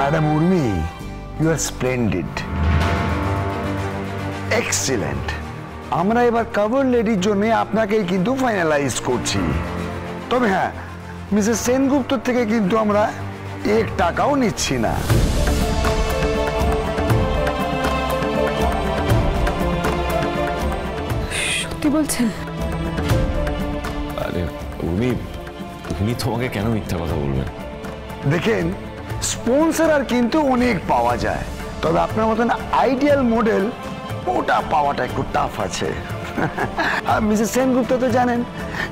Madam Urmi, you are splendid, excellent. আমরা এবার cover লেডির জন্য আপনাকেই কিন্তু ফাইনালাইজ করছি। তবে হ্যাঁ, মিসেস সেনগুপ্ত থেকে কিন্তু আমরা 1 টাকাও নিচ্ছি না। সত্যি বলছেন? আরে উনি তোমাকে কেন মিথ্যা কথা বলবেন? দেখেন, স্পন্সর আর কিন্তু অনেক পাওয়া যায়, তবে আপনার মতন আইডিয়াল মডেল ওটা পাওয়াটা একটু টাফ আছে। আর মিসেস সেনগুপ্ত তো জানেন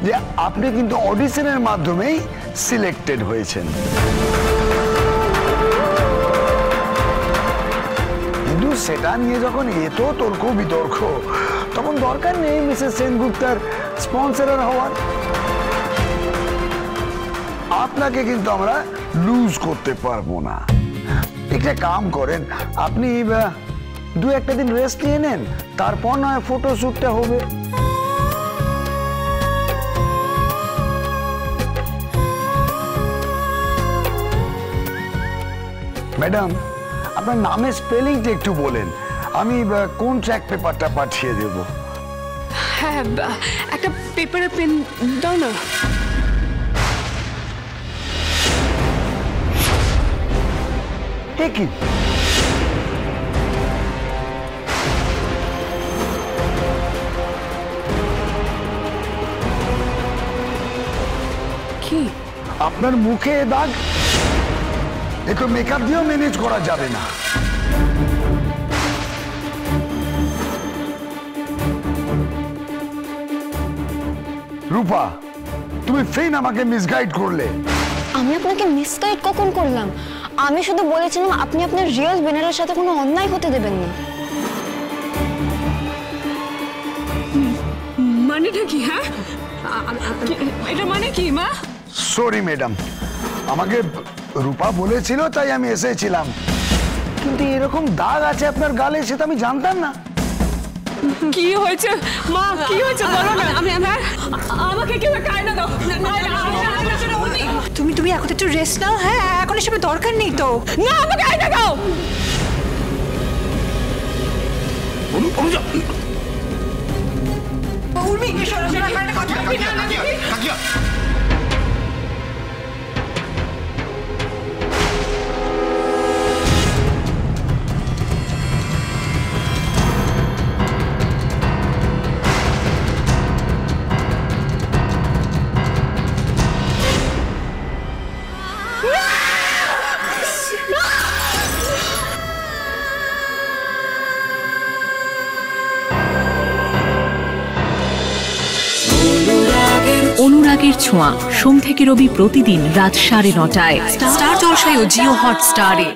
যে আপনি কিন্তু অডিশনের মাধ্যমেই সিলেক্টেড হয়েছেন। কিন্তু সেটা নিয়ে যখন এত তর্ক বিতর্ক, তখন দরকার নেই মিসেস সেনগুপ্তার স্পন্সর হওয়ার। আপনাকে কিন্তু আমরা লুজ করতে পারবো না। একটা কাম করেন, আপনি 2-1 দিন রেস্ট নিয়ে নেন, তারপর নয় ফটো শ্যুটটা হবে। ম্যাডাম, আপনার নামের স্পেলিংটা একটু বলেন, আমি কোন ট্র্যাক পেপারটা পাঠিয়ে দেব? হ্যাঁ, একটা পেপারে পেন দাও না। কি কি আপনার মুখে দাগ? একটু মেকআপ দিয়েও ম্যানেজ করা যাবে না। রূপা, তুমি ফেন আমাকে মিসগাইড করলে। আমি আপনাকে মিসগাইড কখন করলাম? আমি শুধু বলেছিলাম আপনি আপনার রিয়েল উইনারের সাথে কোনো অন্যায় হতে দেবেন না। মানেটা কি? হ্যাঁ, এটা মানে কি মা? সরি ম্যাডাম, আমাকে রূপা বলেছিল তাই আমি এসেছিলাম, কিন্তু এরকম দাগ আছে আপনার গালে সেটা আমি জানতাম না। কি হয়েছে মা? কি হয়েছে বলো না। আমাকে কেউ একটা আয়না দাও। তুমি এখন একটু রেস্ট নাও। হ্যাঁ, এখন এসবের দরকার নেই তো। না, আমাকে আয়না দাও। উর্মি, কথা অনুরাগের ছোঁয়া, সোম থেকে রবি প্রতিদিন রাত 9:30টায় স্টার জলসায় ও জিও হটস্টারে।